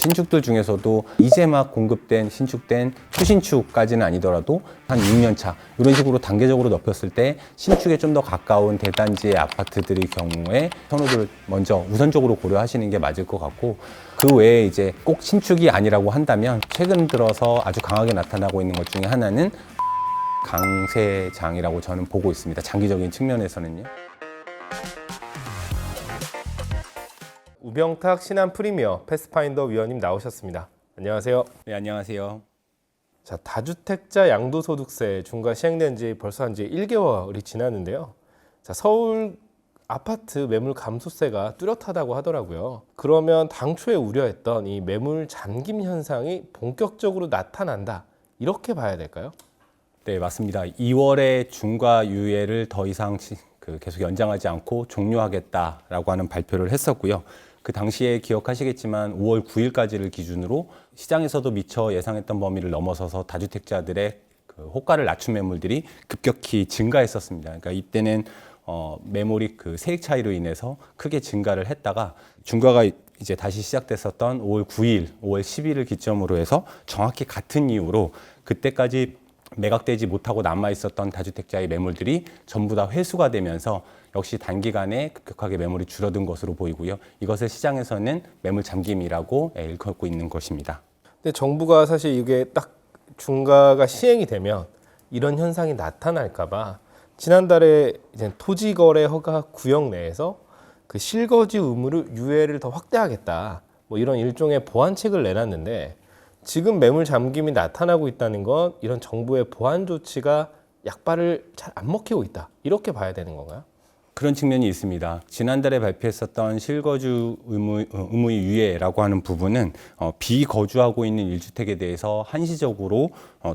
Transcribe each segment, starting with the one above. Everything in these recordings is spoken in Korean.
신축들 중에서도 이제 막 공급된 신축된 초신축까지는 아니더라도 한 6년 차 이런 식으로 단계적으로 넓혔을 때 신축에 좀 더 가까운 대단지의 아파트들의 경우에 선호도를 먼저 우선적으로 고려하시는 게 맞을 것 같고, 그 외에 이제 꼭 신축이 아니라고 한다면 최근 들어서 아주 강하게 나타나고 있는 것 중에 하나는 강세장이라고 저는 보고 있습니다. 장기적인 측면에서는요. 우병탁 신한 프리미어 패스파인더 위원님 나오셨습니다. 안녕하세요. 네, 안녕하세요. 자, 다주택자 양도소득세 중과 시행된 지 벌써 한 1개월이 지났는데요. 자, 서울 아파트 매물 감소세가 뚜렷하다고 하더라고요. 그러면 당초에 우려했던 이 매물 잠김 현상이 본격적으로 나타난다, 이렇게 봐야 될까요? 네, 맞습니다. 2월에 중과 유예를 더 이상 계속 연장하지 않고 종료하겠다라고 하는 발표를 했었고요. 그 당시에 기억하시겠지만 5월 9일까지를 기준으로 시장에서도 미처 예상했던 범위를 넘어서서 다주택자들의 그 호가를 낮춘 매물들이 급격히 증가했었습니다. 그러니까 이때는 매물이 그 세액 차이로 인해서 크게 증가를 했다가 중과가 이제 다시 시작됐었던 5월 9일, 5월 10일을 기점으로 해서 정확히 같은 이유로 그때까지 매각되지 못하고 남아있었던 다주택자의 매물들이 전부 다 회수가 되면서 역시 단기간에 급격하게 매물이 줄어든 것으로 보이고요. 이것을 시장에서는 매물 잠김이라고 일컫고 있는 것입니다. 근데 정부가 사실 이게 딱 중과가 시행이 되면 이런 현상이 나타날까봐 지난달에 이제 토지거래 허가 구역 내에서 그 실거주 의무를 유예를 더 확대하겠다, 뭐 이런 일종의 보완책을 내놨는데, 지금 매물 잠김이 나타나고 있다는 건 이런 정부의 보완 조치가 약발을 잘 안 먹히고 있다, 이렇게 봐야 되는 건가요? 그런 측면이 있습니다. 지난달에 발표했었던 실거주 의무의 유예라고 하는 부분은 비거주하고 있는 1주택에 대해서 한시적으로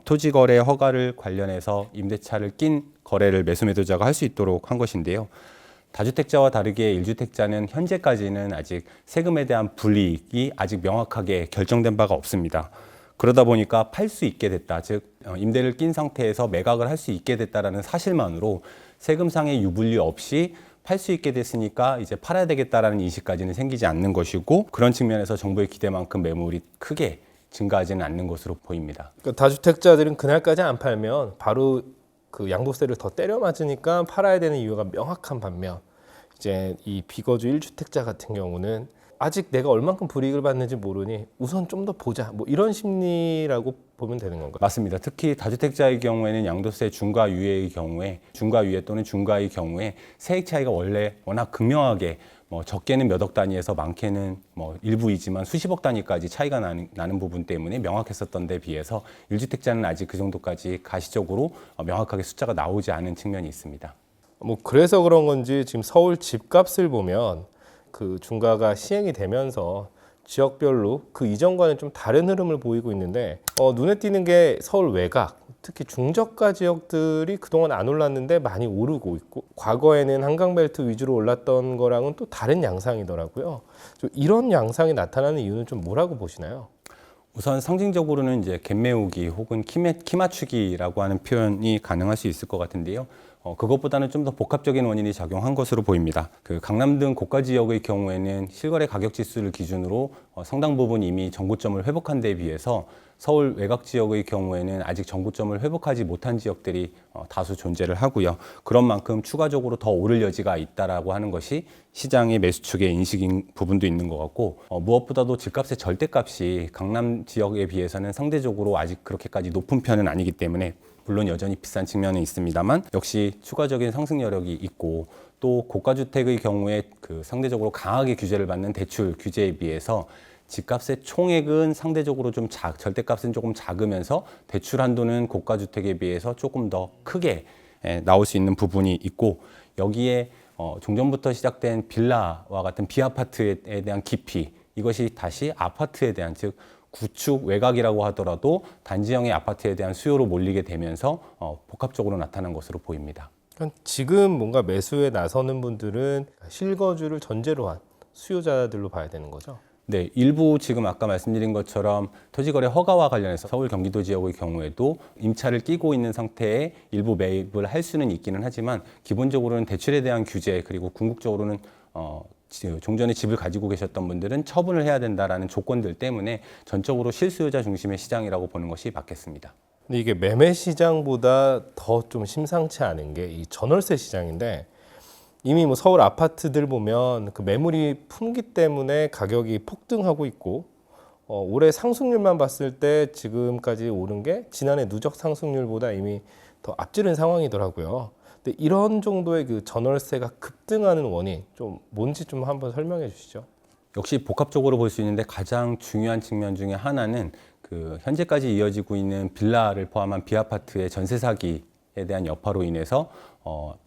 토지거래 허가를 관련해서 임대차를 낀 거래를 매수매도자가 할 수 있도록 한 것인데요. 다주택자와 다르게 1주택자는 현재까지는 아직 세금에 대한 불이익이 아직 명확하게 결정된 바가 없습니다. 그러다 보니까 팔 수 있게 됐다, 즉 임대를 낀 상태에서 매각을 할 수 있게 됐다라는 사실만으로 세금상의 유불리 없이 팔 수 있게 됐으니까 이제 팔아야 되겠다라는 인식까지는 생기지 않는 것이고, 그런 측면에서 정부의 기대만큼 매물이 크게 증가하지는 않는 것으로 보입니다. 그러니까 다주택자들은 그날까지 안 팔면 바로 그 양도세를 더 때려 맞으니까 팔아야 되는 이유가 명확한 반면, 이제 이 비거주 1주택자 같은 경우는 아직 내가 얼만큼 불이익을 받는지 모르니 우선 좀 더 보자, 뭐 이런 심리라고 보면 되는 건가요? 맞습니다. 특히 다주택자의 경우에는 양도세 중과 유예의 경우에, 중과 유예 또는 중과의 경우에 세액 차이가 원래 워낙 극명하게 적게는 몇 억 단위에서 많게는 일부이지만 수십억 단위까지 차이가 나는 부분 때문에 명확했었던 데 비해서 1주택자는 아직 그 정도까지 가시적으로 명확하게 숫자가 나오지 않은 측면이 있습니다. 뭐 그래서 그런 건지 지금 서울 집값을 보면 그 중과가 시행이 되면서 지역별로 그 이전과는 좀 다른 흐름을 보이고 있는데, 눈에 띄는 게 서울 외곽, 특히 중저가 지역들이 그동안 안 올랐는데 많이 오르고 있고, 과거에는 한강벨트 위주로 올랐던 거랑은 또 다른 양상이더라고요. 좀 이런 양상이 나타나는 이유는 좀 뭐라고 보시나요? 우선 상징적으로는 이제 갭 메우기 혹은 키 맞추기라고 하는 표현이 가능할 수 있을 것 같은데요. 그것보다는 좀 더 복합적인 원인이 작용한 것으로 보입니다. 그 강남 등 고가 지역의 경우에는 실거래 가격 지수를 기준으로 상당 부분 이미 정고점을 회복한 데에 비해서 서울 외곽 지역의 경우에는 아직 정고점을 회복하지 못한 지역들이 다수 존재를 하고요. 그런 만큼 추가적으로 더 오를 여지가 있다라고 하는 것이 시장의 매수 측의 인식인 부분도 있는 것 같고, 무엇보다도 집값의 절대값이 강남 지역에 비해서는 상대적으로 아직 그렇게까지 높은 편은 아니기 때문에 물론 여전히 비싼 측면은 있습니다만 역시 추가적인 상승 여력이 있고, 또 고가주택의 경우에 그 상대적으로 강하게 규제를 받는 대출 규제에 비해서 집값의 총액은 상대적으로 좀 절대값은 조금 작으면서 대출 한도는 고가주택에 비해서 조금 더 크게 나올 수 있는 부분이 있고, 여기에 종전부터 시작된 빌라와 같은 비아파트에 대한 기피, 이것이 다시 아파트에 대한, 즉 구축 외곽이라고 하더라도 단지형의 아파트에 대한 수요로 몰리게 되면서 복합적으로 나타난 것으로 보입니다. 그러니까 지금 뭔가 매수에 나서는 분들은 실거주를 전제로 한 수요자들로 봐야 되는 거죠? 네, 일부 지금 아까 말씀드린 것처럼 토지거래 허가와 관련해서 서울 경기도 지역의 경우에도 임차를 끼고 있는 상태에 일부 매입을 할 수는 있기는 하지만 기본적으로는 대출에 대한 규제, 그리고 궁극적으로는 종전에 집을 가지고 계셨던 분들은 처분을 해야 된다라는 조건들 때문에 전적으로 실수요자 중심의 시장이라고 보는 것이 맞겠습니다. 근데 이게 매매 시장보다 더 좀 심상치 않은 게 이 전월세 시장인데 이미 뭐 서울 아파트들 보면 그 매물이 품기 때문에 가격이 폭등하고 있고 올해 상승률만 봤을 때 지금까지 오른 게 지난해 누적 상승률보다 이미 더 앞지른 상황이더라고요. 근데 이런 정도의 그 전월세가 급등하는 원인 좀 뭔지 좀 한번 설명해 주시죠. 역시 복합적으로 볼 수 있는데 가장 중요한 측면 중에 하나는 그 현재까지 이어지고 있는 빌라를 포함한 비아파트의 전세 사기에 대한 여파로 인해서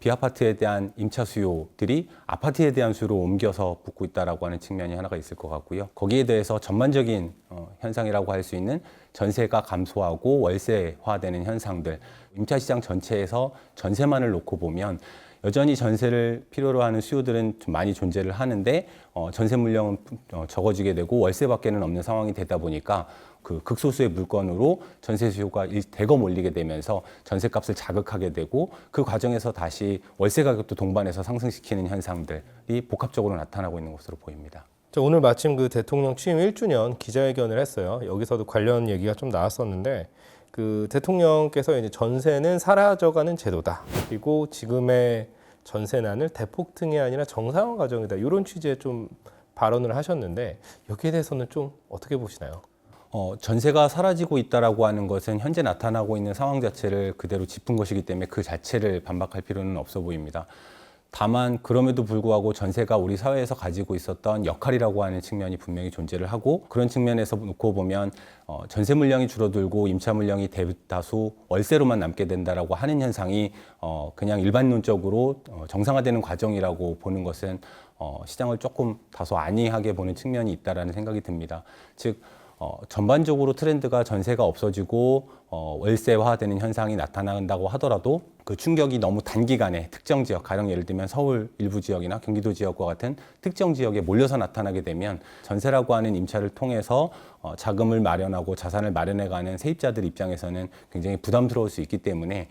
비아파트에 대한 임차 수요들이 아파트에 대한 수요로 옮겨서 붙고 있다라고 하는 측면이 하나가 있을 것 같고요. 거기에 대해서 전반적인 현상이라고 할 수 있는 전세가 감소하고 월세화되는 현상들, 임차 시장 전체에서 전세만을 놓고 보면 여전히 전세를 필요로 하는 수요들은 좀 많이 존재를 하는데 전세 물량은 적어지게 되고 월세밖에는 없는 상황이 되다 보니까 그 극소수의 물건으로 전세 수요가 대거 몰리게 되면서 전세값을 자극하게 되고 그 과정에서 다시 월세 가격도 동반해서 상승시키는 현상들이 복합적으로 나타나고 있는 것으로 보입니다. 오늘 마침 그 대통령 취임 1주년 기자회견을 했어요. 여기서도 관련 얘기가 좀 나왔었는데 그 대통령께서 이제 전세는 사라져가는 제도다. 그리고 지금의 전세난을 대폭등이 아니라 정상화 과정이다. 이런 취지의 좀 발언을 하셨는데 여기에 대해서는 좀 어떻게 보시나요? 전세가 사라지고 있다라고 하는 것은 현재 나타나고 있는 상황 자체를 그대로 짚은 것이기 때문에 그 자체를 반박할 필요는 없어 보입니다. 다만 그럼에도 불구하고 전세가 우리 사회에서 가지고 있었던 역할이라고 하는 측면이 분명히 존재를 하고 그런 측면에서 놓고 보면 전세 물량이 줄어들고 임차 물량이 대다수 월세로만 남게 된다라고 하는 현상이 그냥 일반론적으로 정상화되는 과정이라고 보는 것은 시장을 조금 다소 안이하게 보는 측면이 있다라는 생각이 듭니다. 즉 전반적으로 트렌드가 전세가 없어지고 월세화되는 현상이 나타난다고 하더라도 그 충격이 너무 단기간에 특정 지역, 가령 예를 들면 서울 일부 지역이나 경기도 지역과 같은 특정 지역에 몰려서 나타나게 되면 전세라고 하는 임차를 통해서 자금을 마련하고 자산을 마련해가는 세입자들 입장에서는 굉장히 부담스러울 수 있기 때문에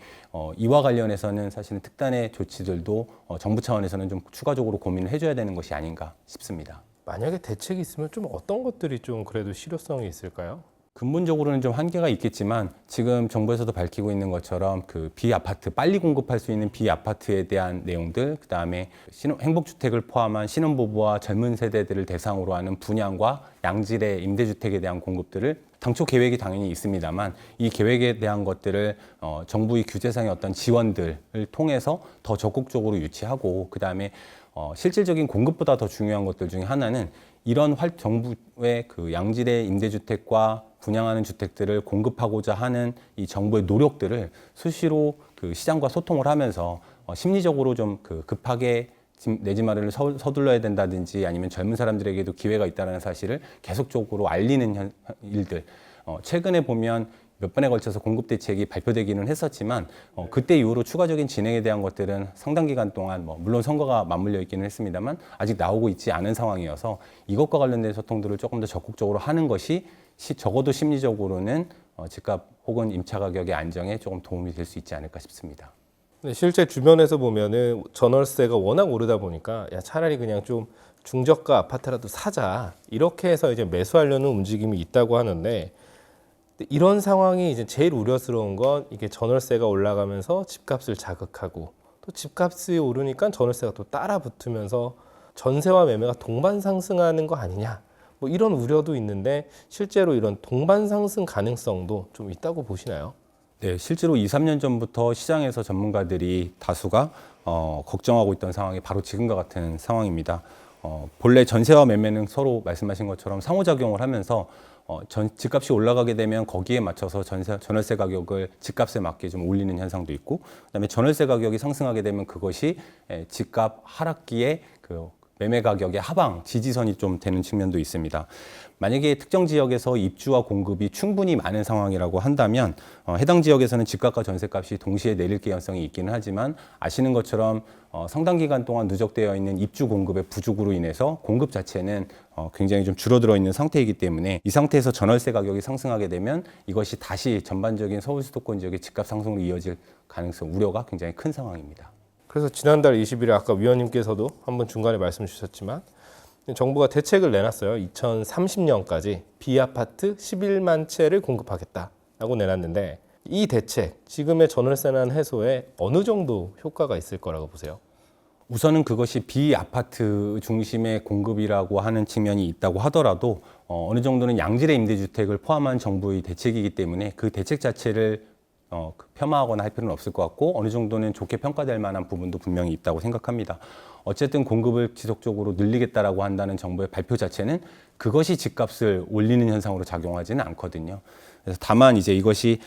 이와 관련해서는 사실은 특단의 조치들도 정부 차원에서는 좀 추가적으로 고민을 해줘야 되는 것이 아닌가 싶습니다. 만약에 대책이 있으면 좀 어떤 것들이 좀 그래도 실효성이 있을까요? 근본적으로는 좀 한계가 있겠지만 지금 정부에서도 밝히고 있는 것처럼 그 비아파트, 빨리 공급할 수 있는 비아파트에 대한 내용들, 그다음에 행복주택을 포함한 신혼부부와 젊은 세대들을 대상으로 하는 분양과 양질의 임대주택에 대한 공급들을 당초 계획이 당연히 있습니다만 이 계획에 대한 것들을 정부의 규제상의 어떤 지원들을 통해서 더 적극적으로 유치하고 그다음에 실질적인 공급보다 더 중요한 것들 중에 하나는 이런 정부의 그 양질의 임대주택과 분양하는 주택들을 공급하고자 하는 이 정부의 노력들을 수시로 그 시장과 소통을 하면서 심리적으로 좀 그 급하게 내 집 마련을 서둘러야 된다든지 아니면 젊은 사람들에게도 기회가 있다는 사실을 계속적으로 알리는 일들. 최근에 보면 몇 번에 걸쳐서 공급 대책이 발표되기는 했었지만 그때 이후로 추가적인 진행에 대한 것들은 상당 기간 동안 물론 선거가 맞물려 있기는 했습니다만 아직 나오고 있지 않은 상황이어서 이것과 관련된 소통들을 조금 더 적극적으로 하는 것이 적어도 심리적으로는 집값 혹은 임차 가격의 안정에 조금 도움이 될 수 있지 않을까 싶습니다. 네, 실제 주변에서 보면은 전월세가 워낙 오르다 보니까 야, 차라리 그냥 좀 중저가 아파트라도 사자 이렇게 해서 이제 매수하려는 움직임이 있다고 하는데 이런 상황이 이제 제일 우려스러운 건 이게 전월세가 올라가면서 집값을 자극하고 또 집값이 오르니까 전월세가 또 따라 붙으면서 전세와 매매가 동반 상승하는 거 아니냐 뭐 이런 우려도 있는데 실제로 이런 동반 상승 가능성도 좀 있다고 보시나요? 네, 실제로 2, 3년 전부터 시장에서 전문가들이 다수가 걱정하고 있던 상황이 바로 지금과 같은 상황입니다. 본래 전세와 매매는 서로 말씀하신 것처럼 상호작용을 하면서 집값이 올라가게 되면 거기에 맞춰서 전월세 가격을 집값에 맞게 좀 올리는 현상도 있고, 그다음에 전월세 가격이 상승하게 되면 그것이 집값 하락기에 그 매매 가격의 하방 지지선이 좀 되는 측면도 있습니다. 만약에 특정 지역에서 입주와 공급이 충분히 많은 상황이라고 한다면 해당 지역에서는 집값과 전세값이 동시에 내릴 개연성이 있기는 하지만 아시는 것처럼 상당 기간 동안 누적되어 있는 입주 공급의 부족으로 인해서 공급 자체는 굉장히 좀 줄어들어 있는 상태이기 때문에 이 상태에서 전월세 가격이 상승하게 되면 이것이 다시 전반적인 서울 수도권 지역의 집값 상승으로 이어질 가능성, 우려가 굉장히 큰 상황입니다. 그래서 지난달 20일에 아까 위원님께서도 한번 중간에 말씀 주셨지만 정부가 대책을 내놨어요. 2030년까지 비아파트 11만 채를 공급하겠다라고 내놨는데 이 대책, 지금의 전월세난 해소에 어느 정도 효과가 있을 거라고 보세요? 우선은 그것이 비아파트 중심의 공급이라고 하는 측면이 있다고 하더라도 어느 정도는 양질의 임대주택을 포함한 정부의 대책이기 때문에 그 대책 자체를 폄하하거나 할 필요는 없을 것 같고 어느 정도는 좋게 평가될 만한 부분도 분명히 있다고 생각합니다. 어쨌든 공급을 지속적으로 늘리겠다라고 한다는 정부의 발표 자체는 그것이 집값을 올리는 현상으로 작용하지는 않거든요. 그래서 다만 이제 이것이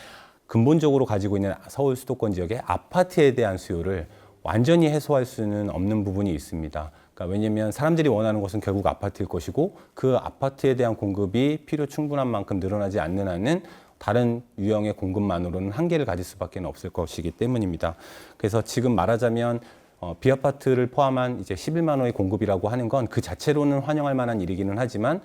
근본적으로 가지고 있는 서울 수도권 지역의 아파트에 대한 수요를 완전히 해소할 수는 없는 부분이 있습니다. 그러니까 왜냐하면 사람들이 원하는 것은 결국 아파트일 것이고 그 아파트에 대한 공급이 필요 충분한 만큼 늘어나지 않는 한은 다른 유형의 공급만으로는 한계를 가질 수밖에 없을 것이기 때문입니다. 그래서 지금 말하자면 비아파트를 포함한 이제 11만 호의 공급이라고 하는 건 그 자체로는 환영할 만한 일이기는 하지만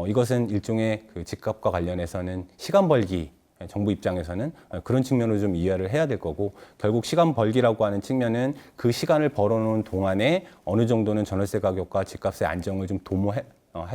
이것은 일종의 그 집값과 관련해서는 시간 벌기 정부 입장에서는 그런 측면으로 좀 이해를 해야 될 거고 결국 시간 벌기라고 하는 측면은 그 시간을 벌어놓은 동안에 어느 정도는 전월세 가격과 집값의 안정을 좀 도모할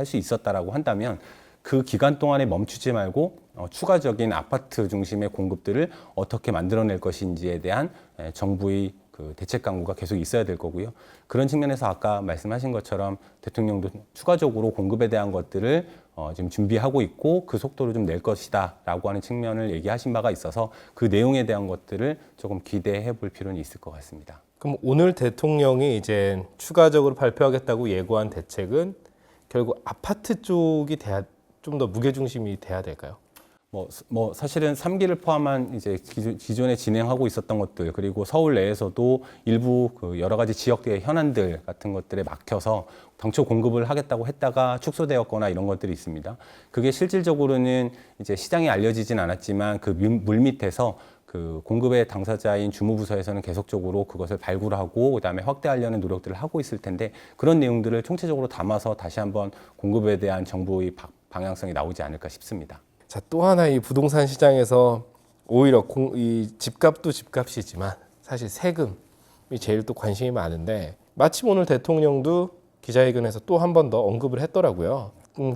수 있었다라고 한다면 그 기간 동안에 멈추지 말고 추가적인 아파트 중심의 공급들을 어떻게 만들어낼 것인지에 대한 정부의 그 대책 강구가 계속 있어야 될 거고요. 그런 측면에서 아까 말씀하신 것처럼 대통령도 추가적으로 공급에 대한 것들을 지금 준비하고 있고 그 속도를 좀 낼 것이다라고 하는 측면을 얘기하신 바가 있어서 그 내용에 대한 것들을 조금 기대해 볼 필요는 있을 것 같습니다. 그럼 오늘 대통령이 이제 추가적으로 발표하겠다고 예고한 대책은 결국 아파트 쪽이 좀 더 무게중심이 돼야 될까요? 사실은 3기를 포함한 이제 기존에 진행하고 있었던 것들 그리고 서울 내에서도 일부 그 여러 가지 지역의 현안들 같은 것들에 막혀서 당초 공급을 하겠다고 했다가 축소되었거나 이런 것들이 있습니다. 그게 실질적으로는 이제 시장에 알려지진 않았지만 그 물밑에서 그 공급의 당사자인 주무부서에서는 계속적으로 그것을 발굴하고 그다음에 확대하려는 노력들을 하고 있을 텐데 그런 내용들을 총체적으로 담아서 다시 한번 공급에 대한 정부의 방향성이 나오지 않을까 싶습니다. 자, 또 하나 이 부동산 시장에서 오히려 이 집값도 집값이지만 사실 세금이 제일 또 관심이 많은데 마침 오늘 대통령도 기자회견에서 또 한 번 더 언급을 했더라고요.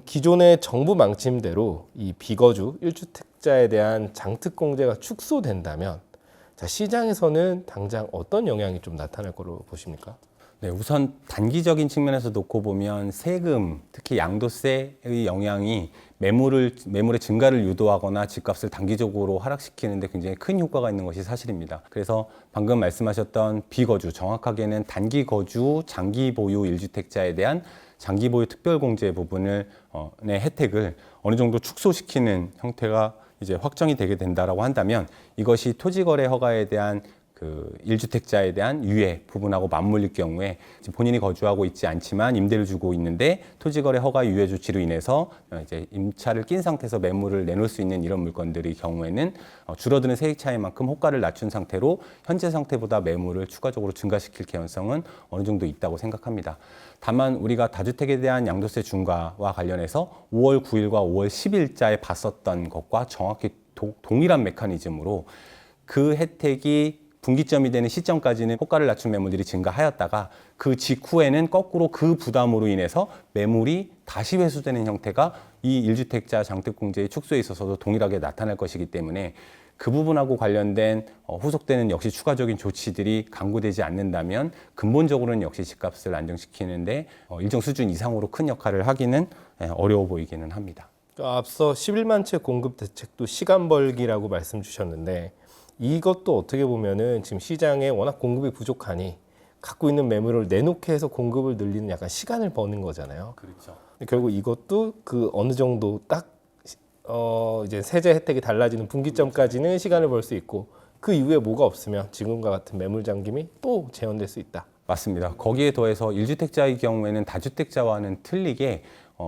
기존의 정부 망침대로 이 비거주 1주택자에 대한 장특공제가 축소된다면 자, 시장에서는 당장 어떤 영향이 좀 나타날 거로 보십니까? 네, 우선 단기적인 측면에서 놓고 보면 세금, 특히 양도세의 영향이 매물의 증가를 유도하거나 집값을 단기적으로 하락시키는 데 굉장히 큰 효과가 있는 것이 사실입니다. 그래서 방금 말씀하셨던 비거주, 정확하게는 단기 거주, 장기 보유 1주택자에 대한 장기 보유 특별공제 부분을 의 혜택을 어느 정도 축소시키는 형태가 이제 확정이 되게 된다라고 한다면 이것이 토지거래 허가에 대한 그 1주택자에 대한 유예 부분하고 맞물릴 경우에 본인이 거주하고 있지 않지만 임대를 주고 있는데 토지거래 허가 유예 조치로 인해서 이제 임차를 낀 상태에서 매물을 내놓을 수 있는 이런 물건들의 경우에는 줄어드는 세액 차이만큼 호가를 낮춘 상태로 현재 상태보다 매물을 추가적으로 증가시킬 개연성은 어느 정도 있다고 생각합니다. 다만 우리가 다주택에 대한 양도세 중과와 관련해서 5월 9일과 5월 10일자에 봤었던 것과 정확히 동일한 메커니즘으로 그 혜택이 분기점이 되는 시점까지는 호가를 낮춘 매물들이 증가하였다가 그 직후에는 거꾸로 그 부담으로 인해서 매물이 다시 회수되는 형태가 이 1주택자 장특공제의 축소에 있어서도 동일하게 나타날 것이기 때문에 그 부분하고 관련된 후속되는 역시 추가적인 조치들이 강구되지 않는다면 근본적으로는 역시 집값을 안정시키는데 일정 수준 이상으로 큰 역할을 하기는 어려워 보이기는 합니다. 앞서 11만 채 공급 대책도 시간 벌기라고 말씀 주셨는데 이것도 어떻게 보면은 지금 시장에 워낙 공급이 부족하니 갖고 있는 매물을 내놓게 해서 공급을 늘리는 약간 시간을 버는 거잖아요. 그렇죠. 결국 이것도 그 어느 정도 딱 이제 세제 혜택이 달라지는 분기점까지는 시간을 벌 수 있고 그 이후에 뭐가 없으면 지금과 같은 매물 잠김이 또 재현될 수 있다. 맞습니다. 거기에 더해서 1주택자의 경우에는 다주택자와는 틀리게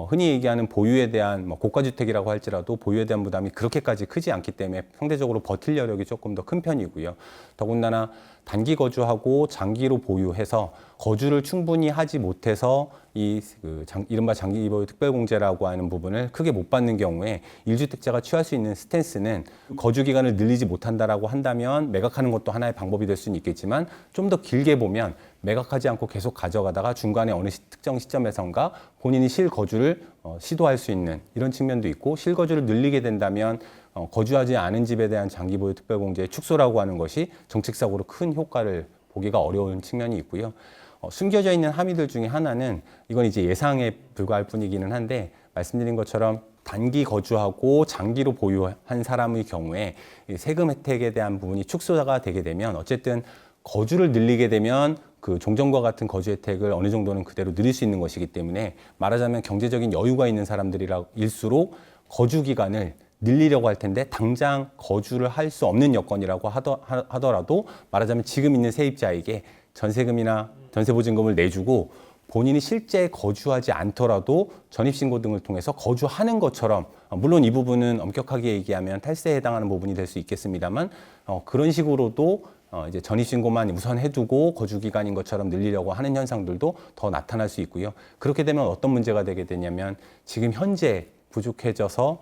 흔히 얘기하는 보유에 대한 고가주택이라고 할지라도 보유에 대한 부담이 그렇게까지 크지 않기 때문에 상대적으로 버틸 여력이 조금 더 큰 편이고요. 더군다나 단기 거주하고 장기로 보유해서 거주를 충분히 하지 못해서 이른바 장기 보유 특별공제라고 하는 부분을 크게 못 받는 경우에 1주택자가 취할 수 있는 스탠스는 거주 기간을 늘리지 못한다라고 한다면 매각하는 것도 하나의 방법이 될 수는 있겠지만 좀 더 길게 보면 매각하지 않고 계속 가져가다가 중간에 어느 특정 시점에선가 본인이 실거주를 시도할 수 있는 이런 측면도 있고, 실거주를 늘리게 된다면 거주하지 않은 집에 대한 장기 보유 특별공제의 축소라고 하는 것이 정책적으로 큰 효과를 보기가 어려운 측면이 있고요. 숨겨져 있는 함의들 중에 하나는, 이건 이제 예상에 불과할 뿐이기는 한데, 말씀드린 것처럼 단기 거주하고 장기로 보유한 사람의 경우에 세금 혜택에 대한 부분이 축소가 되게 되면 어쨌든 거주를 늘리게 되면 그 종전과 같은 거주 혜택을 어느 정도는 그대로 누릴 수 있는 것이기 때문에, 말하자면 경제적인 여유가 있는 사람들일수록 거주 기간을 늘리려고 할 텐데, 당장 거주를 할 수 없는 여건이라고 하더라도 말하자면 지금 있는 세입자에게 전세금이나 전세보증금을 내주고 본인이 실제 거주하지 않더라도 전입신고 등을 통해서 거주하는 것처럼, 물론 이 부분은 엄격하게 얘기하면 탈세에 해당하는 부분이 될 수 있겠습니다만, 그런 식으로도 이제 전입신고만 우선 해두고 거주기간인 것처럼 늘리려고 하는 현상들도 더 나타날 수 있고요. 그렇게 되면 어떤 문제가 되게 되냐면, 지금 현재 부족해져서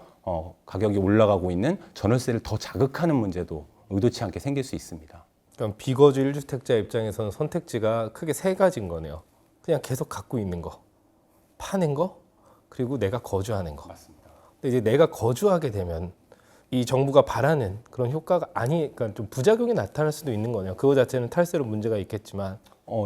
가격이 올라가고 있는 전월세를 더 자극하는 문제도 의도치 않게 생길 수 있습니다. 그럼 비거주 1주택자 입장에서는 선택지가 크게 세 가지인 거네요. 그냥 계속 갖고 있는 거, 파는 거, 그리고 내가 거주하는 거. 맞습니다. 근데 이제 내가 거주하게 되면 이 정부가 바라는 그런 효과가 그러니까 좀 부작용이 나타날 수도 있는 거네요. 그거 자체는 탈세로 문제가 있겠지만,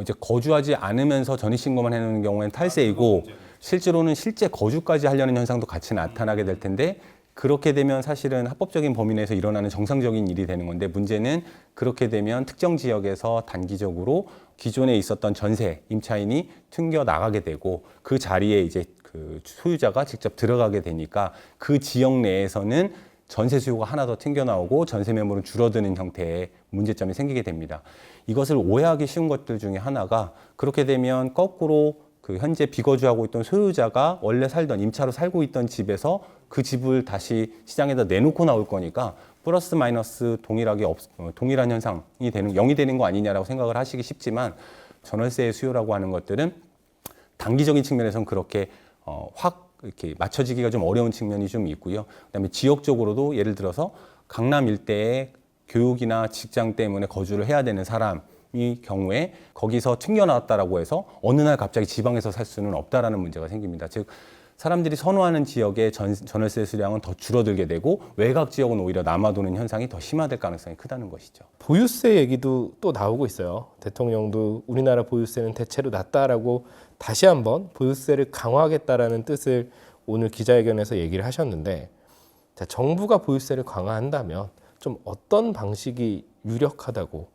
이제 거주하지 않으면서 전입신고만 해놓는 경우에는 탈세이고, 실제로는 실제 거주까지 하려는 현상도 같이 나타나게 될 텐데, 그렇게 되면 사실은 합법적인 범위 내에서 일어나는 정상적인 일이 되는 건데, 문제는 그렇게 되면 특정 지역에서 단기적으로 기존에 있었던 전세 임차인이 튕겨 나가게 되고, 그 자리에 이제 그 소유자가 직접 들어가게 되니까 그 지역 내에서는 전세 수요가 하나 더 튕겨 나오고 전세 매물은 줄어드는 형태의 문제점이 생기게 됩니다. 이것을 오해하기 쉬운 것들 중에 하나가, 그렇게 되면 거꾸로 그 현재 비거주하고 있던 소유자가 원래 살던 임차로 살고 있던 집에서 그 집을 다시 시장에다 내놓고 나올 거니까 플러스 마이너스 동일한 현상이 되는, 0이 되는 거 아니냐라고 생각을 하시기 쉽지만, 전월세의 수요라고 하는 것들은 단기적인 측면에서는 그렇게 확 이렇게 맞춰지기가 좀 어려운 측면이 좀 있고요. 그다음에 지역적으로도 예를 들어서 강남 일대에 교육이나 직장 때문에 거주를 해야 되는 사람이 경우에 거기서 튕겨나왔다라고 해서 어느 날 갑자기 지방에서 살 수는 없다라는 문제가 생깁니다. 즉, 사람들이 선호하는 지역의 전월세 수량은 더 줄어들게 되고, 외곽 지역은 오히려 남아도는 현상이 더 심화될 가능성이 크다는 것이죠. 보유세 얘기도 또 나오고 있어요. 대통령도 우리나라 보유세는 대체로 낮다라고 다시 한번 보유세를 강화하겠다라는 뜻을 오늘 기자회견에서 얘기를 하셨는데, 자, 정부가 보유세를 강화한다면 좀 어떤 방식이 유력하다고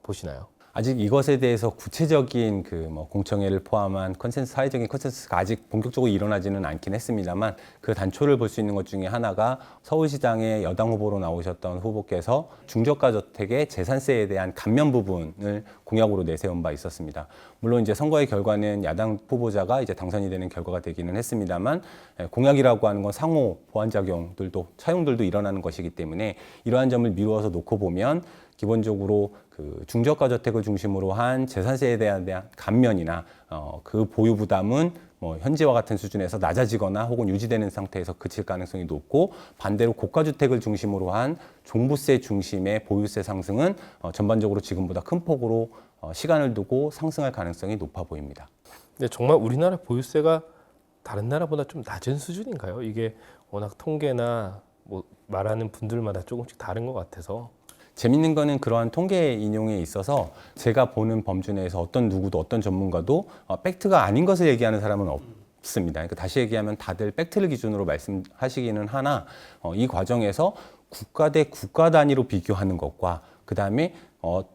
보시나요? 아직 이것에 대해서 구체적인 공청회를 포함한 사회적인 컨센서스가 아직 본격적으로 일어나지는 않긴 했습니다만, 그 단초를 볼 수 있는 것 중에 하나가 서울시장에 여당 후보로 나오셨던 후보께서 중저가 주택의 재산세에 대한 감면 부분을 공약으로 내세운 바 있었습니다. 물론 이제 선거의 결과는 야당 후보자가 이제 당선이 되는 결과가 되기는 했습니다만, 공약이라고 하는 건 상호 보완작용들도 차용들도 일어나는 것이기 때문에, 이러한 점을 미루어서 놓고 보면 기본적으로 그 중저가 주택을 중심으로 한 재산세에 대한 감면이나 그 보유 부담은 현재와 같은 수준에서 낮아지거나 혹은 유지되는 상태에서 그칠 가능성이 높고, 반대로 고가 주택을 중심으로 한 종부세 중심의 보유세 상승은 전반적으로 지금보다 큰 폭으로 시간을 두고 상승할 가능성이 높아 보입니다. 근데 정말 우리나라 보유세가 다른 나라보다 좀 낮은 수준인가요? 이게 워낙 통계나 뭐 말하는 분들마다 조금씩 다른 것 같아서. 재밌는 거는 그러한 통계 인용에 있어서 제가 보는 범주 내에서 어떤 누구도 어떤 전문가도 팩트가 아닌 것을 얘기하는 사람은 없습니다. 그러니까 다시 얘기하면 다들 팩트를 기준으로 말씀하시기는 하나, 이 과정에서 국가 대 국가 단위로 비교하는 것과 그다음에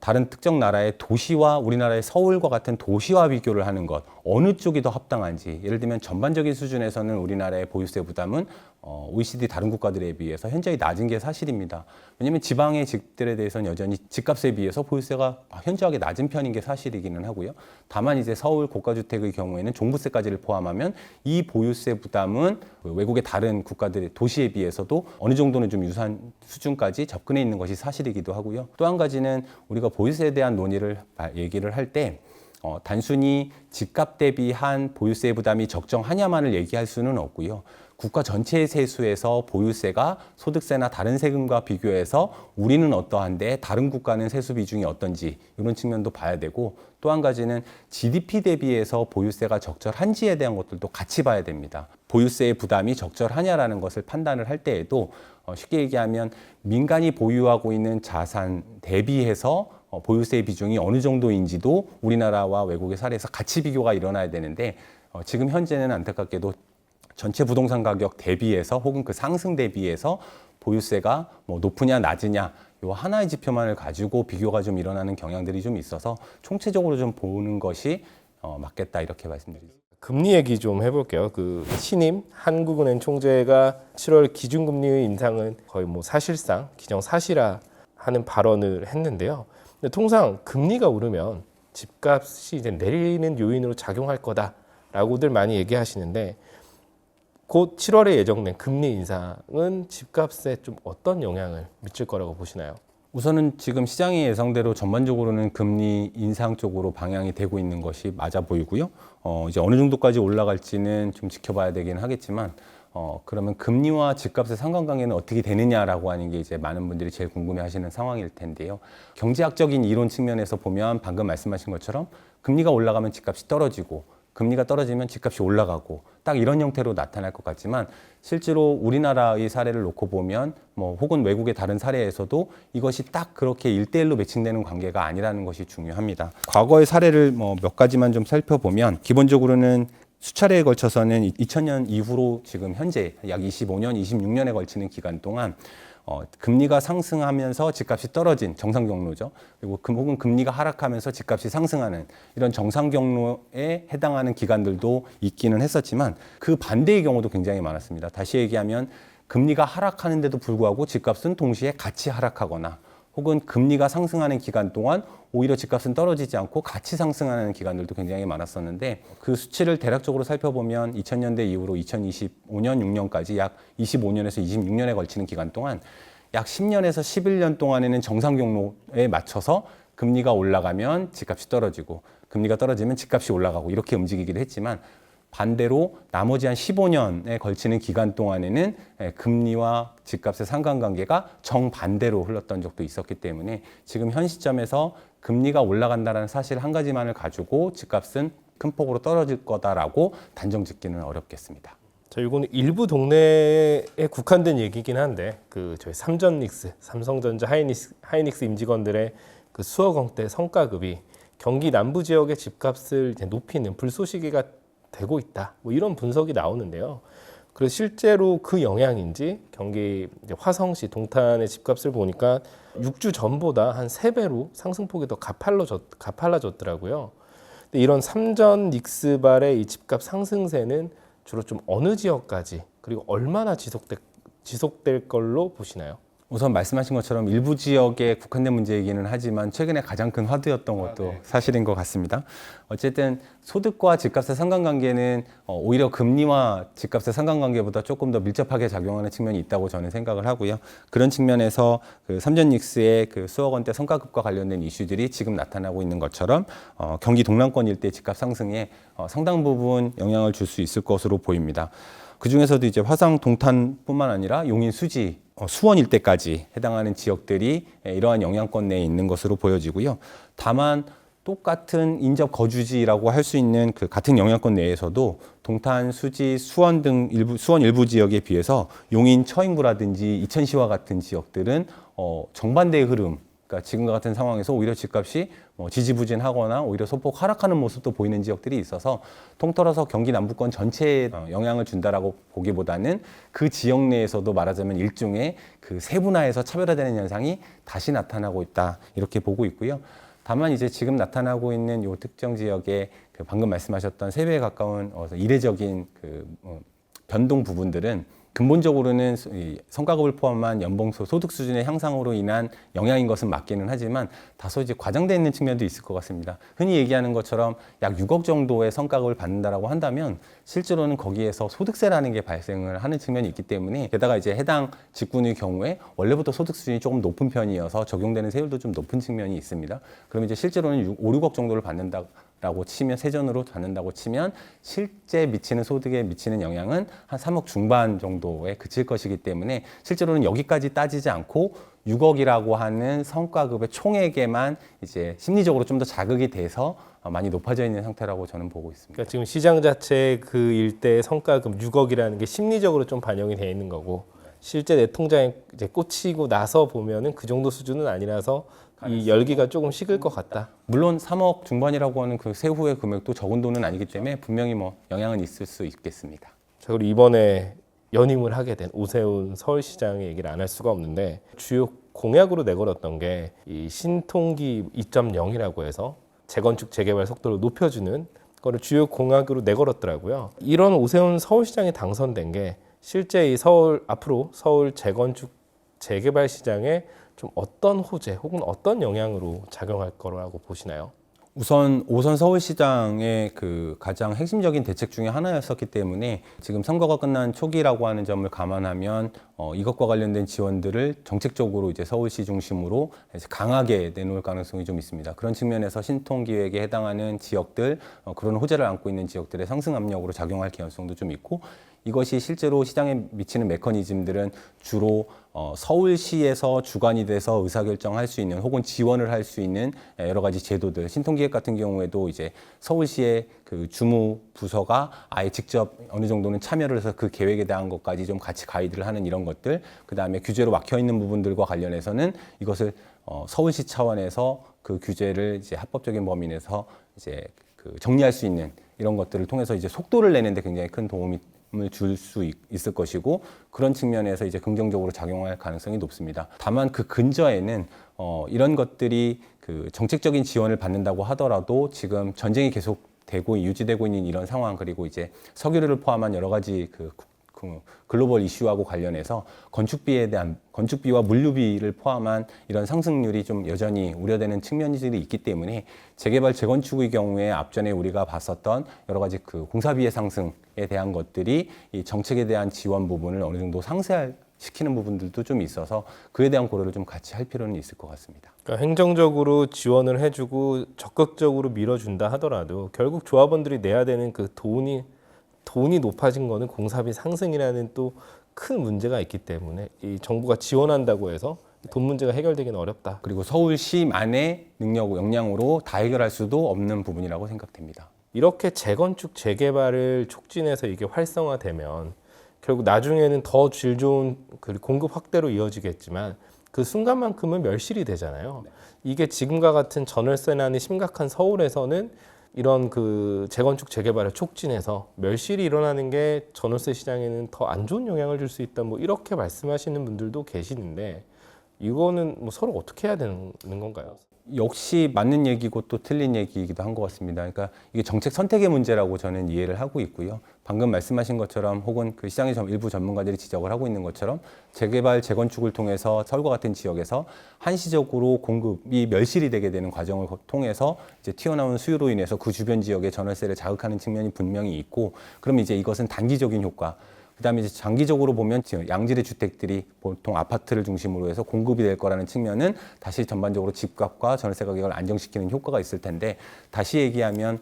다른 특정 나라의 도시와 우리나라의 서울과 같은 도시와 비교를 하는 것, 어느 쪽이 더 합당한지, 예를 들면 전반적인 수준에서는 우리나라의 보유세 부담은 OECD 다른 국가들에 비해서 현저히 낮은 게 사실입니다. 왜냐하면 지방의 집들에 대해서는 여전히 집값에 비해서 보유세가 현저하게 낮은 편인 게 사실이기는 하고요. 다만 이제 서울 고가주택의 경우에는 종부세까지를 포함하면 이 보유세 부담은 외국의 다른 국가들의 도시에 비해서도 어느 정도는 좀 유사한 수준까지 접근해 있는 것이 사실이기도 하고요. 또 한 가지는 우리가 보유세에 대한 논의를 얘기를 할 때 단순히 집값 대비한 보유세 부담이 적정하냐만을 얘기할 수는 없고요. 국가 전체의 세수에서 보유세가 소득세나 다른 세금과 비교해서 우리는 어떠한데 다른 국가는 세수 비중이 어떤지 이런 측면도 봐야 되고, 또 한 가지는 GDP 대비해서 보유세가 적절한지에 대한 것들도 같이 봐야 됩니다. 보유세의 부담이 적절하냐라는 것을 판단을 할 때에도 쉽게 얘기하면 민간이 보유하고 있는 자산 대비해서 보유세의 비중이 어느 정도인지도 우리나라와 외국의 사례에서 같이 비교가 일어나야 되는데, 지금 현재는 안타깝게도 전체 부동산 가격 대비해서 혹은 그 상승 대비해서 보유세가 뭐 높으냐 낮으냐 요 하나의 지표만을 가지고 비교가 좀 일어나는 경향들이 좀 있어서 총체적으로 좀 보는 것이 맞겠다 이렇게 말씀드리겠습니다. 금리 얘기 좀 해볼게요. 그 신임 한국은행 총재가 7월 기준금리 인상은 거의 뭐 사실상 기정사실화 하는 발언을 했는데요. 근데 통상 금리가 오르면 집값이 이제 내리는 요인으로 작용할 거다라고들 많이 얘기하시는데, 곧 7월에 예정된 금리 인상은 집값에 좀 어떤 영향을 미칠 거라고 보시나요? 우선은 지금 시장의 예상대로 전반적으로는 금리 인상 쪽으로 방향이 되고 있는 것이 맞아 보이고요. 이제 어느 정도까지 올라갈지는 좀 지켜봐야 되긴 하겠지만, 그러면 금리와 집값의 상관관계는 어떻게 되느냐라고 하는 게 이제 많은 분들이 제일 궁금해하시는 상황일 텐데요. 경제학적인 이론 측면에서 보면 방금 말씀하신 것처럼 금리가 올라가면 집값이 떨어지고, 금리가 떨어지면 집값이 올라가고 딱 이런 형태로 나타날 것 같지만, 실제로 우리나라의 사례를 놓고 보면 혹은 외국의 다른 사례에서도 이것이 딱 그렇게 1대1로 매칭되는 관계가 아니라는 것이 중요합니다. 과거의 사례를 몇 가지만 좀 살펴보면, 기본적으로는 수차례에 걸쳐서는 2000년 이후로 지금 현재 약 25년, 26년에 걸치는 기간 동안 금리가 상승하면서 집값이 떨어진 정상 경로죠. 그리고 혹은 금리가 하락하면서 집값이 상승하는 이런 정상 경로에 해당하는 기간들도 있기는 했었지만, 그 반대의 경우도 굉장히 많았습니다. 다시 얘기하면 금리가 하락하는데도 불구하고 집값은 동시에 같이 하락하거나, 혹은 금리가 상승하는 기간 동안 오히려 집값은 떨어지지 않고 같이 상승하는 기간들도 굉장히 많았었는데, 그 수치를 대략적으로 살펴보면 2000년대 이후로 2025년, 6년까지 약 25년에서 26년에 걸치는 기간 동안 약 10년에서 11년 동안에는 정상 경로에 맞춰서 금리가 올라가면 집값이 떨어지고, 금리가 떨어지면 집값이 올라가고 이렇게 움직이기도 했지만, 반대로 나머지 한 15년에 걸치는 기간 동안에는 금리와 집값의 상관관계가 정반대로 흘렀던 적도 있었기 때문에, 지금 현 시점에서 금리가 올라간다는 사실 한 가지만을 가지고 집값은 큰 폭으로 떨어질 거다라고 단정 짓기는 어렵겠습니다. 자, 이거는 일부 동네에 국한된 얘기긴 한데, 그 저희 삼전닉스, 삼성전자, 하이닉스 임직원들의 그 수억 원대 성과급이 경기 남부 지역의 집값을 이제 높이는 불쏘시개가 되고 있다, 뭐 이런 분석이 나오는데요. 그래서 실제로 그 영향인지 경기 화성시 동탄의 집값을 보니까 6주 전보다 한 3배로 상승폭이 더 가팔라졌더라고요. 근데 이런 삼전 닉스발의 이 집값 상승세는 주로 좀 어느 지역까지, 그리고 얼마나 지속될 걸로 보시나요? 우선 말씀하신 것처럼 일부 지역에 국한된 문제이기는 하지만 최근에 가장 큰 화두였던 것도 사실인 것 같습니다. 어쨌든 소득과 집값의 상관관계는 오히려 금리와 집값의 상관관계보다 조금 더 밀접하게 작용하는 측면이 있다고 저는 생각을 하고요. 그런 측면에서 그 삼전닉스의 그 수억 원대 성과급과 관련된 이슈들이 지금 나타나고 있는 것처럼 경기 동남권 일대 집값 상승에 상당 부분 영향을 줄 수 있을 것으로 보입니다. 그 중에서도 이제 화성 동탄뿐만 아니라 용인 수지 수원 일대까지 해당하는 지역들이 이러한 영향권 내에 있는 것으로 보여지고요. 다만 똑같은 인접 거주지라고 할 수 있는 그 같은 영향권 내에서도 동탄, 수지, 수원 등 수원 일부 지역에 비해서 용인, 처인구라든지 이천시와 같은 지역들은 정반대의 흐름, 그러니까 지금과 같은 상황에서 오히려 집값이 지지부진하거나 오히려 소폭 하락하는 모습도 보이는 지역들이 있어서, 통틀어서 경기 남부권 전체에 영향을 준다라고 보기보다는 그 지역 내에서도 말하자면 일종의 그 세분화해서 차별화되는 현상이 다시 나타나고 있다, 이렇게 보고 있고요. 다만 이제 지금 나타나고 있는 이 특정 지역의 그 방금 말씀하셨던 3배에 가까운 이례적인 그 변동 부분들은 근본적으로는 성과급을 포함한 연봉 소득 수준의 향상으로 인한 영향인 것은 맞기는 하지만 다소 이제 과장되어 있는 측면도 있을 것 같습니다. 흔히 얘기하는 것처럼 약 6억 정도의 성과급을 받는다라고 한다면 실제로는 거기에서 소득세라는 게 발생을 하는 측면이 있기 때문에, 게다가 이제 해당 직군의 경우에 원래부터 소득 수준이 조금 높은 편이어서 적용되는 세율도 좀 높은 측면이 있습니다. 그러면 이제 실제로는 5, 6억 정도를 받는다 라고 치면 세전으로 받는다고 치면 실제 미치는 소득에 미치는 영향은 한 3억 중반 정도에 그칠 것이기 때문에 실제로는 여기까지 따지지 않고 6억이라고 하는 성과급의 총액에만 이제 심리적으로 좀 더 자극이 돼서 많이 높아져 있는 상태라고 저는 보고 있습니다. 그러니까 지금 시장 자체의 그 일대의 성과금 6억이라는 게 심리적으로 좀 반영이 돼 있는 거고 실제 내 통장에 이제 꽂히고 나서 보면은 그 정도 수준은 아니라서 이 열기가 조금 식을 것 같다. 물론 3억 중반이라고 하는 그 세후의 금액도 적은 돈은 아니기 때문에 분명히 뭐 영향은 있을 수 있겠습니다. 자, 그리고 이번에 연임을 하게 된 오세훈 서울시장의 얘기를 안 할 수가 없는데 주요 공약으로 내걸었던 게 이 신통기 2.0이라고 해서 재건축 재개발 속도를 높여주는 거를 주요 공약으로 내걸었더라고요. 이런 오세훈 서울시장이 당선된 게 실제 이 앞으로 서울 재건축 재개발 시장에 좀 어떤 호재 혹은 어떤 영향으로 작용할 거라고 보시나요? 우선 오선 서울시장의 그 가장 핵심적인 대책 중에 하나였었기 때문에 지금 선거가 끝난 초기라고 하는 점을 감안하면 이것과 관련된 지원들을 정책적으로 이제 서울시 중심으로 이제 강하게 내놓을 가능성이 좀 있습니다. 그런 측면에서 신통기획에 해당하는 지역들, 그런 호재를 안고 있는 지역들의 상승 압력으로 작용할 개연성도 좀 있고 이것이 실제로 시장에 미치는 메커니즘들은 주로 서울시에서 주관이 돼서 의사결정할 수 있는 혹은 지원을 할 수 있는 여러 가지 제도들, 신통기획 같은 경우에도 이제 서울시의 그 주무 부서가 아예 직접 어느 정도는 참여를 해서 그 계획에 대한 것까지 좀 같이 가이드를 하는 이런 것들, 그 다음에 규제로 막혀 있는 부분들과 관련해서는 이것을 서울시 차원에서 그 규제를 이제 합법적인 범위 내에서 이제 그 정리할 수 있는 이런 것들을 통해서 이제 속도를 내는데 굉장히 큰 도움을 줄 수 있을 것이고 그런 측면에서 이제 긍정적으로 작용할 가능성이 높습니다. 다만 그 근저에는 이런 것들이 그 정책적인 지원을 받는다고 하더라도 지금 전쟁이 계속되고 유지되고 있는 이런 상황 그리고 이제 석유를 포함한 여러 가지 그 글로벌 이슈하고 관련해서 건축비와 물류비를 포함한 이런 상승률이 좀 여전히 우려되는 측면들이 있기 때문에 재개발 재건축의 경우에 앞전에 우리가 봤었던 여러 가지 그 공사비의 상승에 대한 것들이 이 정책에 대한 지원 부분을 어느 정도 상쇄시키는 부분들도 좀 있어서 그에 대한 고려를 좀 같이 할 필요는 있을 것 같습니다. 그러니까 행정적으로 지원을 해주고 적극적으로 밀어준다 하더라도 결국 조합원들이 내야 되는 그 돈이 높아진 거는 공사비 상승이라는 또 큰 문제가 있기 때문에 이 정부가 지원한다고 해서 돈 문제가 해결되기는 어렵다. 그리고 서울시만의 능력, 역량으로 다 해결할 수도 없는 부분이라고 생각됩니다. 이렇게 재건축 재개발을 촉진해서 이게 활성화되면 결국 나중에는 더 질 좋은 그 공급 확대로 이어지겠지만 그 순간만큼은 멸실이 되잖아요. 이게 지금과 같은 전월세난이 심각한 서울에서는 이런 그 재건축 재개발을 촉진해서 멸실이 일어나는 게 전월세 시장에는 더 안 좋은 영향을 줄 수 있다. 뭐 이렇게 말씀하시는 분들도 계시는데 이거는 뭐 서로 어떻게 해야 되는 건가요? 역시 맞는 얘기고 또 틀린 얘기이기도 한 것 같습니다. 그러니까 이게 정책 선택의 문제라고 저는 이해를 하고 있고요. 방금 말씀하신 것처럼 혹은 그 시장의 일부 전문가들이 지적을 하고 있는 것처럼 재개발, 재건축을 통해서 서울과 같은 지역에서 한시적으로 공급이 멸실이 되게 되는 과정을 통해서 이제 튀어나오는 수요로 인해서 그 주변 지역의 전월세를 자극하는 측면이 분명히 있고 그럼 이제 이것은 단기적인 효과 그다음에 이제 장기적으로 보면 양질의 주택들이 보통 아파트를 중심으로 해서 공급이 될 거라는 측면은 다시 전반적으로 집값과 전세 가격을 안정시키는 효과가 있을 텐데 다시 얘기하면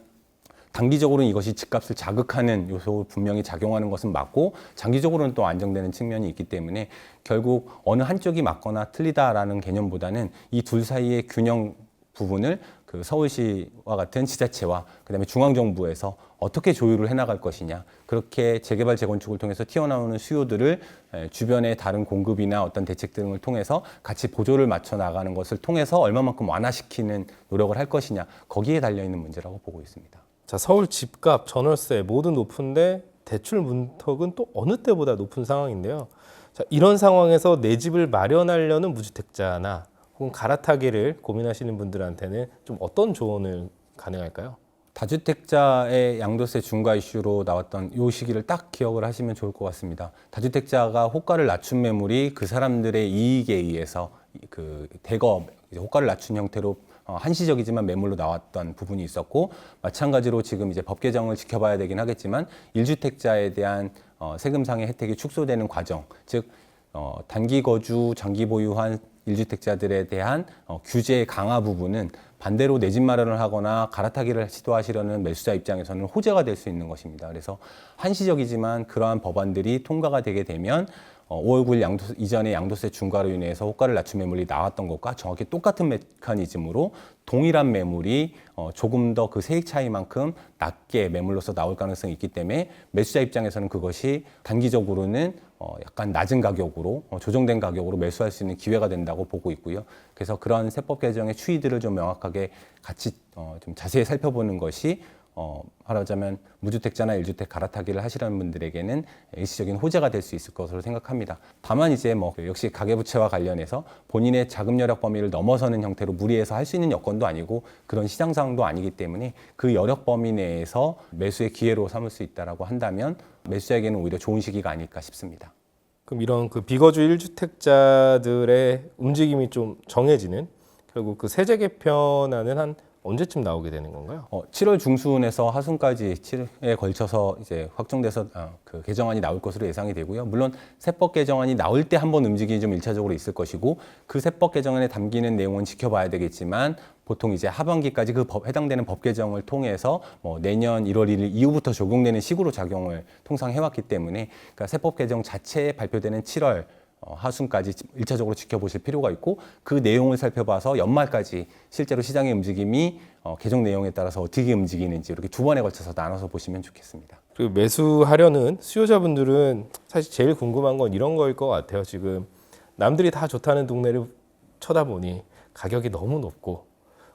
단기적으로는 이것이 집값을 자극하는 요소로 분명히 작용하는 것은 맞고 장기적으로는 또 안정되는 측면이 있기 때문에 결국 어느 한쪽이 맞거나 틀리다라는 개념보다는 이 둘 사이의 균형 부분을 그 서울시와 같은 지자체와 그다음에 중앙정부에서 어떻게 조율을 해나갈 것이냐 그렇게 재개발 재건축을 통해서 튀어나오는 수요들을 주변의 다른 공급이나 어떤 대책 등을 통해서 같이 보조를 맞춰 나가는 것을 통해서 얼마만큼 완화시키는 노력을 할 것이냐 거기에 달려있는 문제라고 보고 있습니다. 자, 서울 집값, 전월세 모두 높은데 대출 문턱은 또 어느 때보다 높은 상황인데요. 자, 이런 상황에서 내 집을 마련하려는 무주택자나 혹은 갈아타기를 고민하시는 분들한테는 좀 어떤 조언을 가능할까요? 다주택자의 양도세 중과 이슈로 나왔던 이 시기를 딱 기억을 하시면 좋을 것 같습니다. 다주택자가 호가를 낮춘 매물이 그 사람들의 이익에 의해서 그 대거 호가를 낮춘 형태로 한시적이지만 매물로 나왔던 부분이 있었고 마찬가지로 지금 이제 법 개정을 지켜봐야 되긴 하겠지만 1주택자에 대한 세금상의 혜택이 축소되는 과정, 즉 단기 거주, 장기 보유한 1주택자들에 대한 규제 강화 부분은 반대로 내 집 마련을 하거나 갈아타기를 시도하시려는 매수자 입장에서는 호재가 될 수 있는 것입니다. 그래서 한시적이지만 그러한 법안들이 통과가 되게 되면 5월 9일 이전에 양도세 중과로 인해서 호가를 낮춘 매물이 나왔던 것과 정확히 똑같은 메커니즘으로 동일한 매물이 조금 더 그 세액 차이만큼 낮게 매물로서 나올 가능성이 있기 때문에 매수자 입장에서는 그것이 단기적으로는 약간 낮은 가격으로 조정된 가격으로 매수할 수 있는 기회가 된다고 보고 있고요. 그래서 그런 세법 개정의 추이들을 좀 명확하게 같이 좀 자세히 살펴보는 것이 말하자면 무주택자나 1주택 갈아타기를 하시려는 분들에게는 일시적인 호재가 될 수 있을 것으로 생각합니다. 다만 이제 역시 가계부채와 관련해서 본인의 자금 여력 범위를 넘어서는 형태로 무리해서 할 수 있는 여건도 아니고 그런 시장 상황도 아니기 때문에 그 여력 범위 내에서 매수의 기회로 삼을 수 있다라고 한다면 매수자에게는 오히려 좋은 시기가 아닐까 싶습니다. 그럼 이런 그 비거주 1주택자들의 움직임이 좀 정해지는 결국 그 세제 개편안은 한 언제쯤 나오게 되는 건가요? 7월 중순에서 하순까지 7회에 걸쳐서 이제 확정돼서 그 개정안이 나올 것으로 예상이 되고요. 물론 세법 개정안이 나올 때 한번 움직임이 좀 일차적으로 있을 것이고 그 세법 개정안에 담기는 내용은 지켜봐야 되겠지만 보통 이제 하반기까지 그 해당되는 법 개정을 통해서 내년 1월 1일 이후부터 적용되는 식으로 작용을 통상 해왔기 때문에 그러니까 세법 개정 자체에 발표되는 7월 하순까지 1차적으로 지켜보실 필요가 있고 그 내용을 살펴봐서 연말까지 실제로 시장의 움직임이 개정 내용에 따라서 어떻게 움직이는지 이렇게 두 번에 걸쳐서 나눠서 보시면 좋겠습니다. 그리고 매수하려는 수요자분들은 사실 제일 궁금한 건 이런 거일 것 같아요. 지금 남들이 다 좋다는 동네를 쳐다보니 가격이 너무 높고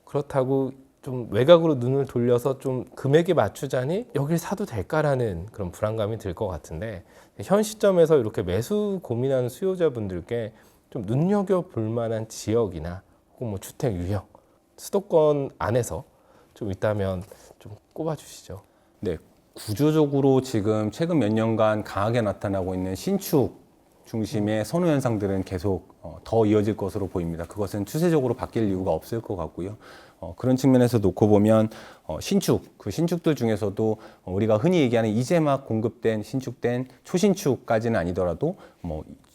그렇다고 좀 외곽으로 눈을 돌려서 좀 금액에 맞추자니 여길 사도 될까라는 그런 불안감이 들 것 같은데 현 시점에서 이렇게 매수 고민하는 수요자분들께 좀 눈여겨볼 만한 지역이나 혹은 뭐 주택 유형, 수도권 안에서 좀 있다면 좀 꼽아주시죠. 네, 구조적으로 지금 최근 몇 년간 강하게 나타나고 있는 신축 중심의 선호 현상들은 계속 더 이어질 것으로 보입니다. 그것은 추세적으로 바뀔 이유가 없을 것 같고요. 그런 측면에서 놓고 보면 그 신축들 중에서도 우리가 흔히 얘기하는 이제 막 공급된 신축된 초신축까지는 아니더라도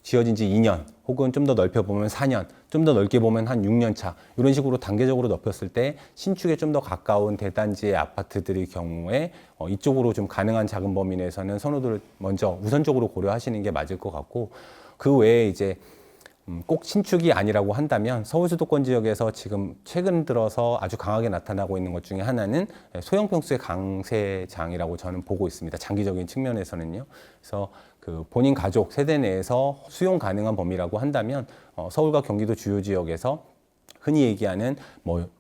지어진 지 2년 혹은 좀 더 넓혀 보면 4년, 좀 더 넓게 보면 한 6년 차 이런 식으로 단계적으로 넓혔을 때 신축에 좀 더 가까운 대단지의 아파트들의 경우에 이쪽으로 좀 가능한 작은 범위 내에서는 선호도를 먼저 우선적으로 고려하시는 게 맞을 것 같고 그 외에 이제 꼭 신축이 아니라고 한다면 서울 수도권 지역에서 지금 최근 들어서 아주 강하게 나타나고 있는 것 중에 하나는 소형 평수의 강세장이라고 저는 보고 있습니다. 장기적인 측면에서는요. 그래서 그 본인 가족 세대 내에서 수용 가능한 범위라고 한다면 서울과 경기도 주요 지역에서 흔히 얘기하는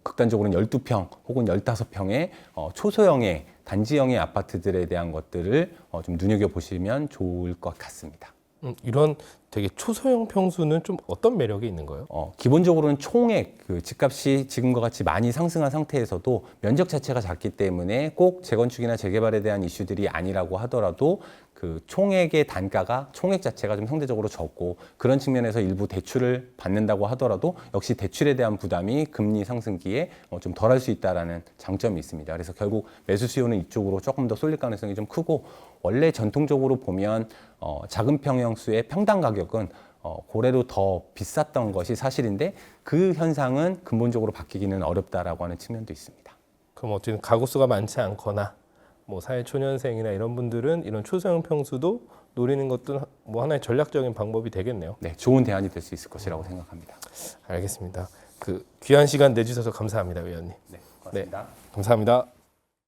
극단적으로는 12평 혹은 15평의 초소형의 단지형의 아파트들에 대한 것들을 좀 눈여겨보시면 좋을 것 같습니다. 이런 되게 초소형 평수는 좀 어떤 매력이 있는 거예요? 기본적으로는 총액, 그 집값이 지금과 같이 많이 상승한 상태에서도 면적 자체가 작기 때문에 꼭 재건축이나 재개발에 대한 이슈들이 아니라고 하더라도 그 총액의 단가가 총액 자체가 좀 상대적으로 적고 그런 측면에서 일부 대출을 받는다고 하더라도 역시 대출에 대한 부담이 금리 상승기에 좀 덜할 수 있다라는 장점이 있습니다. 그래서 결국 매수 수요는 이쪽으로 조금 더 쏠릴 가능성이 좀 크고 원래 전통적으로 보면 작은 평형수의 평당 가격은 고래로 더 비쌌던 것이 사실인데 그 현상은 근본적으로 바뀌기는 어렵다라고 하는 측면도 있습니다. 그럼 어쨌든 가구 수가 많지 않거나 뭐 사회초년생이나 이런 분들은 이런 초소형 평수도 노리는 것도 뭐 하나의 전략적인 방법이 되겠네요. 네, 좋은 대안이 될 수 있을 것이라고 생각합니다. 알겠습니다. 그 귀한 시간 내주셔서 감사합니다, 위원님. 네, 고맙습니다. 네, 감사합니다.